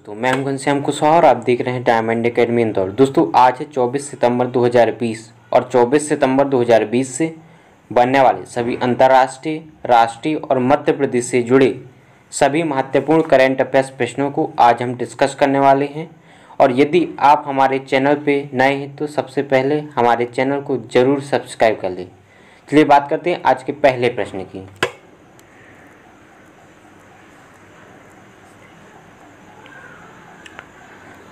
दोस्तों, मैं हूं घनश्याम कुशवाहा और आप देख रहे हैं डायमंड एकेडमी इंदौर। दोस्तों, आज है 24 सितंबर 2020 और 24 सितंबर 2020 से बनने वाले सभी अंतर्राष्ट्रीय, राष्ट्रीय और मध्य प्रदेश से जुड़े सभी महत्वपूर्ण करंट अफेयर्स प्रश्नों को आज हम डिस्कस करने वाले हैं। और यदि आप हमारे चैनल पे नए हैं तो सबसे पहले हमारे चैनल को ज़रूर सब्सक्राइब कर लें। चलिए बात करते हैं आज के पहले प्रश्न की।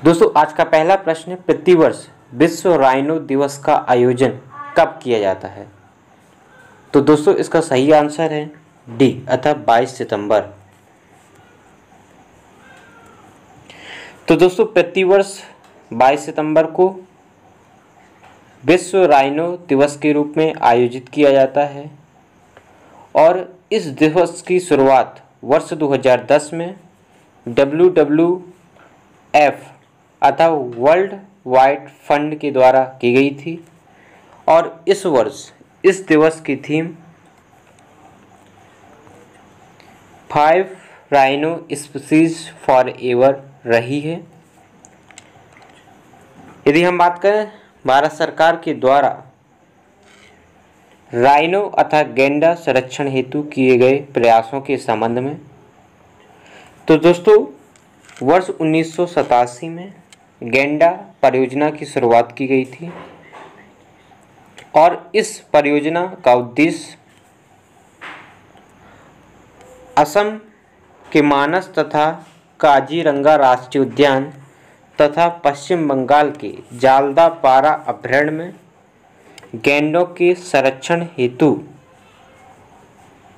दोस्तों, आज का पहला प्रश्न है, प्रतिवर्ष विश्व राइनो दिवस का आयोजन कब किया जाता है? तो दोस्तों, इसका सही आंसर है डी अर्थात 22 सितंबर। तो दोस्तों, प्रतिवर्ष 22 सितंबर को विश्व राइनो दिवस के रूप में आयोजित किया जाता है और इस दिवस की शुरुआत वर्ष 2010 में WWF अथवा वर्ल्ड वाइड फंड के द्वारा की गई थी और इस वर्ष इस दिवस की theme 5 rhino species for ever रही है। यदि हम बात करें भारत सरकार के द्वारा राइनो अथवा गैंडा संरक्षण हेतु किए गए प्रयासों के संबंध में, तो दोस्तों वर्ष 1987 में गैंडा परियोजना की शुरुआत की गई थी और इस परियोजना का उद्देश्य असम के मानस तथा काजीरंगा राष्ट्रीय उद्यान तथा पश्चिम बंगाल के जालदापारा अभयारण्य में गैंडों के संरक्षण हेतु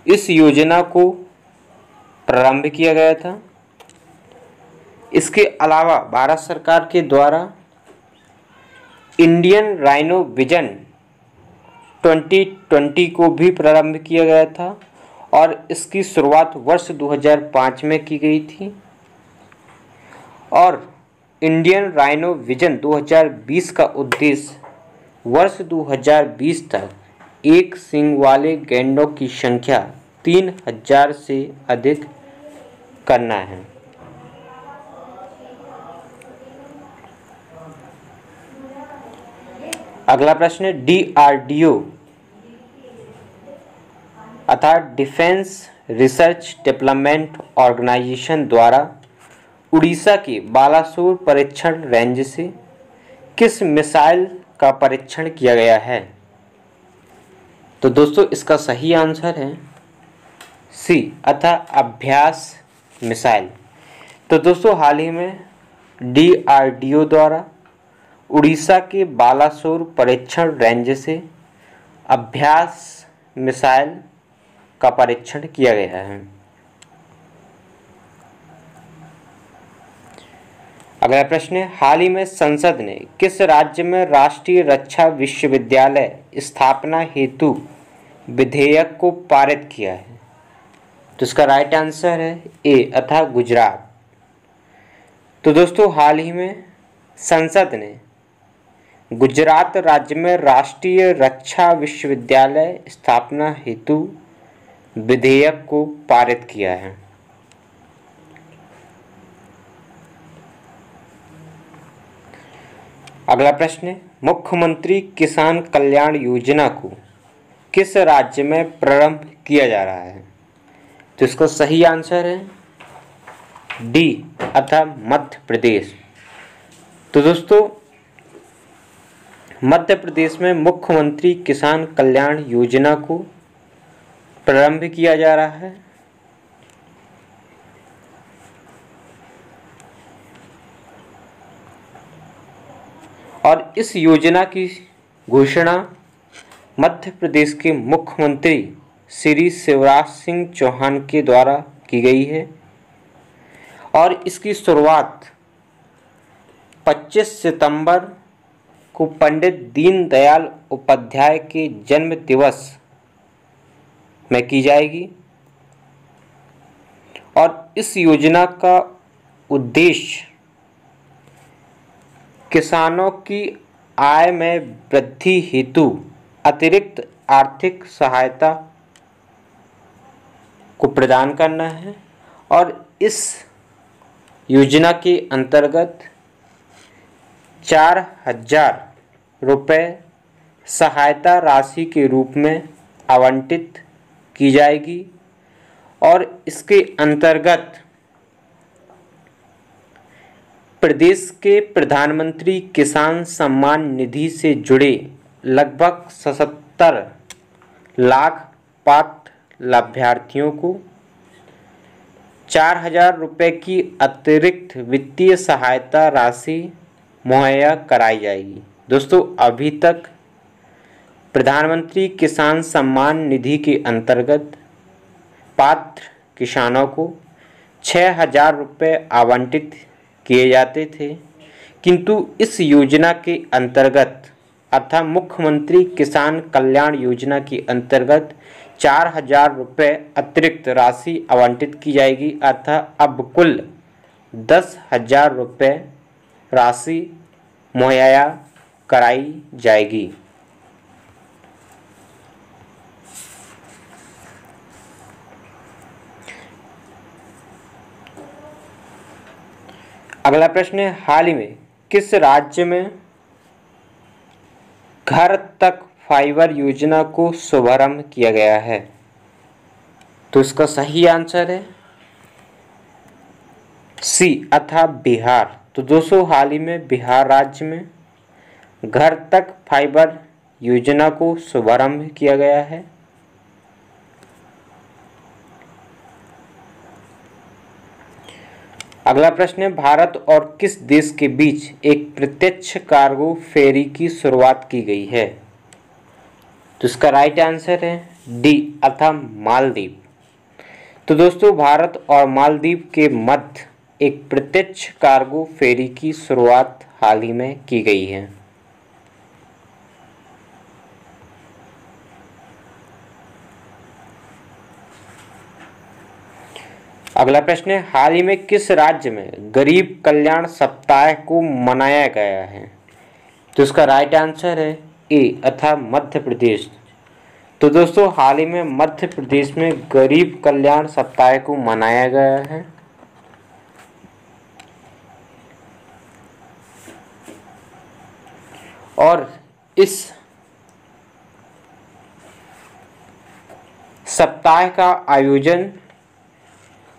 इस योजना को प्रारंभ किया गया था। इसके अलावा भारत सरकार के द्वारा इंडियन राइनो विजन 2020 को भी प्रारंभ किया गया था और इसकी शुरुआत वर्ष 2005 में की गई थी और इंडियन राइनो विजन 2020 का उद्देश्य वर्ष 2020 तक एक सींग वाले गैंडों की संख्या 3000 से अधिक करना है। अगला प्रश्न है, DRDO अर्थात डिफेंस रिसर्च डेवलपमेंट ऑर्गेनाइजेशन द्वारा उड़ीसा के बालासोर परीक्षण रेंज से किस मिसाइल का परीक्षण किया गया है? तो दोस्तों, इसका सही आंसर है सी अर्थात अभ्यास मिसाइल। तो दोस्तों, हाल ही में DRDO द्वारा उड़ीसा के बालासोर परीक्षण रेंज से अभ्यास मिसाइल का परीक्षण किया गया है। अगला प्रश्न है, हाल ही में संसद ने किस राज्य में राष्ट्रीय रक्षा विश्वविद्यालय स्थापना हेतु विधेयक को पारित किया है? तो इसका राइट आंसर है ए अर्थात गुजरात। तो दोस्तों, हाल ही में संसद ने गुजरात राज्य में राष्ट्रीय रक्षा विश्वविद्यालय स्थापना हेतु विधेयक को पारित किया है। अगला प्रश्न है, मुख्यमंत्री किसान कल्याण योजना को किस राज्य में प्रारंभ किया जा रहा है? तो इसका सही आंसर है डी अर्थात मध्य प्रदेश। तो दोस्तों, मध्य प्रदेश में मुख्यमंत्री किसान कल्याण योजना को प्रारंभ किया जा रहा है और इस योजना की घोषणा मध्य प्रदेश के मुख्यमंत्री श्री शिवराज सिंह चौहान के द्वारा की गई है और इसकी शुरुआत 25 सितंबर को पंडित दीनदयाल उपाध्याय के जन्म दिवस में की जाएगी और इस योजना का उद्देश्य किसानों की आय में वृद्धि हेतु अतिरिक्त आर्थिक सहायता को प्रदान करना है और इस योजना के अंतर्गत 4,000 रुपये सहायता राशि के रूप में आवंटित की जाएगी और इसके अंतर्गत प्रदेश के प्रधानमंत्री किसान सम्मान निधि से जुड़े लगभग 77 लाख पात्र लाभार्थियों को 4,000 रुपये की अतिरिक्त वित्तीय सहायता राशि मुहैया कराई जाएगी। दोस्तों, अभी तक प्रधानमंत्री किसान सम्मान निधि के अंतर्गत पात्र किसानों को 6,000 रुपये आवंटित किए जाते थे, किंतु इस योजना के अंतर्गत अर्थात मुख्यमंत्री किसान कल्याण योजना के अंतर्गत 4,000 रुपये अतिरिक्त राशि आवंटित की जाएगी। अर्थात अब कुल 10,000 रुपये राशि मुहैया कराई जाएगी। अगला प्रश्न है, हाल ही में किस राज्य में घर तक फाइबर योजना को शुभारंभ किया गया है? तो इसका सही आंसर है सी अर्थात बिहार। तो दोस्तों, हाल ही में बिहार राज्य में घर तक फाइबर योजना को शुभारंभ किया गया है। अगला प्रश्न है, भारत और किस देश के बीच एक प्रत्यक्ष कार्गो फेरी की शुरुआत की गई है? तो इसका राइट आंसर है डी अर्थात मालदीव। तो दोस्तों, भारत और मालदीव के मध्य एक प्रत्यक्ष कार्गो फेरी की शुरुआत हाल ही में की गई है। अगला प्रश्न है, हाल ही में किस राज्य में गरीब कल्याण सप्ताह को मनाया गया है? तो इसका राइट आंसर है ए अर्थात मध्य प्रदेश। तो दोस्तों, हाल ही में मध्य प्रदेश में गरीब कल्याण सप्ताह को मनाया गया है। और इस सप्ताह का आयोजन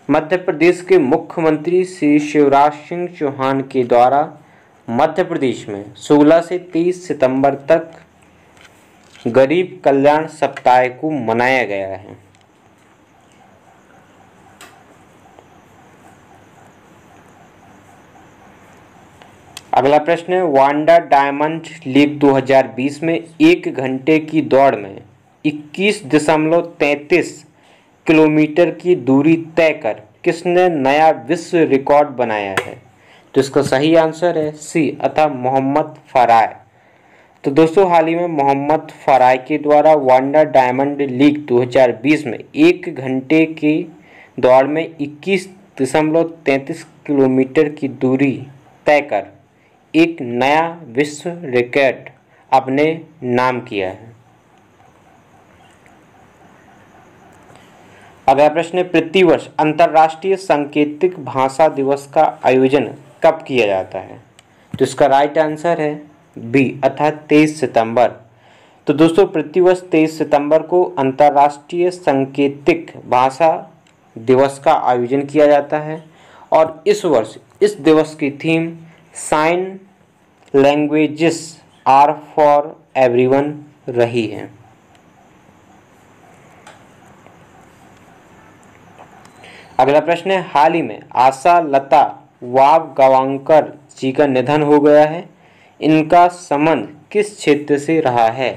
मध्य प्रदेश के मुख्यमंत्री श्री शिवराज सिंह चौहान के द्वारा मध्य प्रदेश में 16 से 30 सितंबर तक गरीब कल्याण सप्ताह को मनाया गया है। अगला प्रश्न है, वांडा डायमंड लीग 2020 में 1 घंटे की दौड़ में 21.33 किलोमीटर की दूरी तय कर किसने नया विश्व रिकॉर्ड बनाया है? तो इसका सही आंसर है सी अर्थात मोहम्मद फराय। तो दोस्तों, हाल ही में मोहम्मद फराय के द्वारा वांडा डायमंड लीग 2020 में 1 घंटे की दौड़ में 21.33 किलोमीटर की दूरी तय कर एक नया विश्व रिकॉर्ड अपने नाम किया है। अगला प्रश्न है, प्रतिवर्ष अंतर्राष्ट्रीय सांकेतिक भाषा दिवस का आयोजन कब किया जाता है? तो इसका राइट आंसर है बी अर्थात 23 सितंबर। तो दोस्तों, प्रतिवर्ष 23 सितंबर को अंतर्राष्ट्रीय सांकेतिक भाषा दिवस का आयोजन किया जाता है और इस वर्ष इस दिवस की theme sign languages are for everyone रही है। अगला प्रश्न है, हाल ही में आशा लता वाबगांवकर जी का निधन हो गया है। इनका संबंध किस क्षेत्र से रहा है?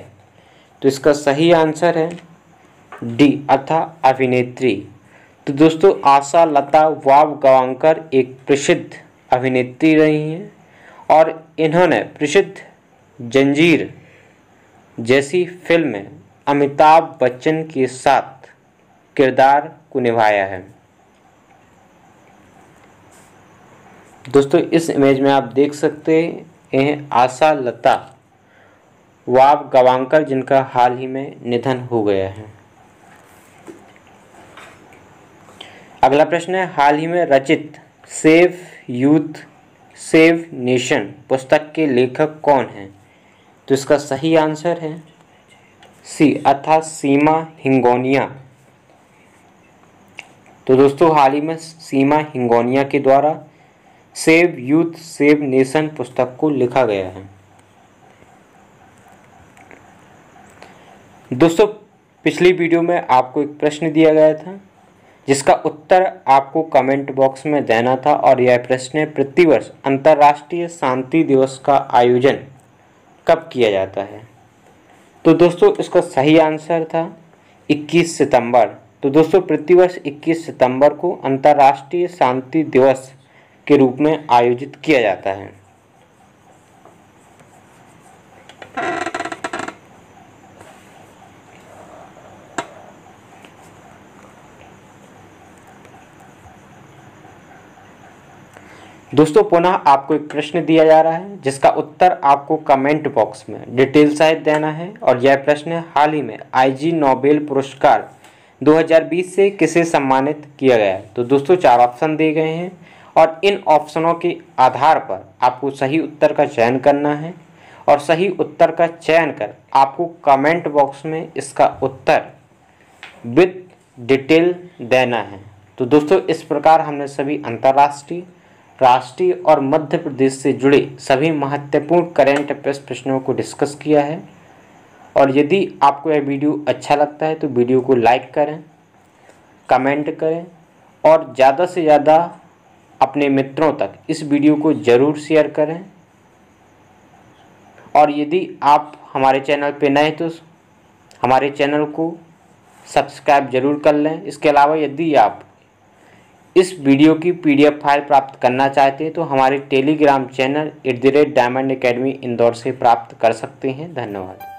तो इसका सही आंसर है डी अर्थात अभिनेत्री। तो दोस्तों, आशा लता वाबगांवकर एक प्रसिद्ध अभिनेत्री रही हैं और इन्होंने प्रसिद्ध जंजीर जैसी फिल्म में अमिताभ बच्चन के साथ किरदार को निभाया है। दोस्तों, इस इमेज में आप देख सकते हैं आशा लता वाबगांवकर जिनका हाल ही में निधन हो गया है। अगला प्रश्न है, हाल ही में रचित सेव यूथ सेव नेशन पुस्तक के लेखक कौन हैं? तो इसका सही आंसर है सी अर्थात सीमा हिंगोनिया। तो दोस्तों हाल ही में सीमा हिंगोनिया के द्वारा सेव यूथ सेव नेशन पुस्तक को लिखा गया है। दोस्तों पिछली वीडियो में आपको एक प्रश्न दिया गया था जिसका उत्तर आपको कमेंट बॉक्स में देना था और यह प्रश्न है, प्रतिवर्ष अंतर्राष्ट्रीय शांति दिवस का आयोजन कब किया जाता है? तो दोस्तों इसका सही आंसर था 21 सितंबर। तो दोस्तों प्रतिवर्ष 21 सितंबर को अंतर्राष्ट्रीय शांति दिवस के रूप में आयोजित किया जाता है। दोस्तों पुनः आपको एक प्रश्न दिया जा रहा है जिसका उत्तर आपको कमेंट बॉक्स में डिटेल सहित देना है और यह प्रश्न हाल ही में IG नोबेल पुरस्कार 2020 से किसे सम्मानित किया गया है? तो दोस्तों 4 ऑप्शन दिए गए हैं और इन ऑप्शनों के आधार पर आपको सही उत्तर का चयन करना है और सही उत्तर का चयन कर आपको कमेंट बॉक्स में इसका उत्तर विद डिटेल देना है। तो दोस्तों इस प्रकार हमने सभी अंतर्राष्ट्रीय, राष्ट्रीय और मध्य प्रदेश से जुड़े सभी महत्वपूर्ण करंट अफेयर्स प्रश्नों को डिस्कस किया है। और यदि आपको यह वीडियो अच्छा लगता है तो वीडियो को लाइक करें, कमेंट करें और ज़्यादा से ज़्यादा अपने मित्रों तक इस वीडियो को ज़रूर शेयर करें। और यदि आप हमारे चैनल पे नए तो हमारे चैनल को सब्सक्राइब जरूर कर लें। इसके अलावा यदि आप इस वीडियो की PDF फाइल प्राप्त करना चाहते हैं तो हमारे Telegram channel @diamond academy Indore से प्राप्त कर सकते हैं। धन्यवाद।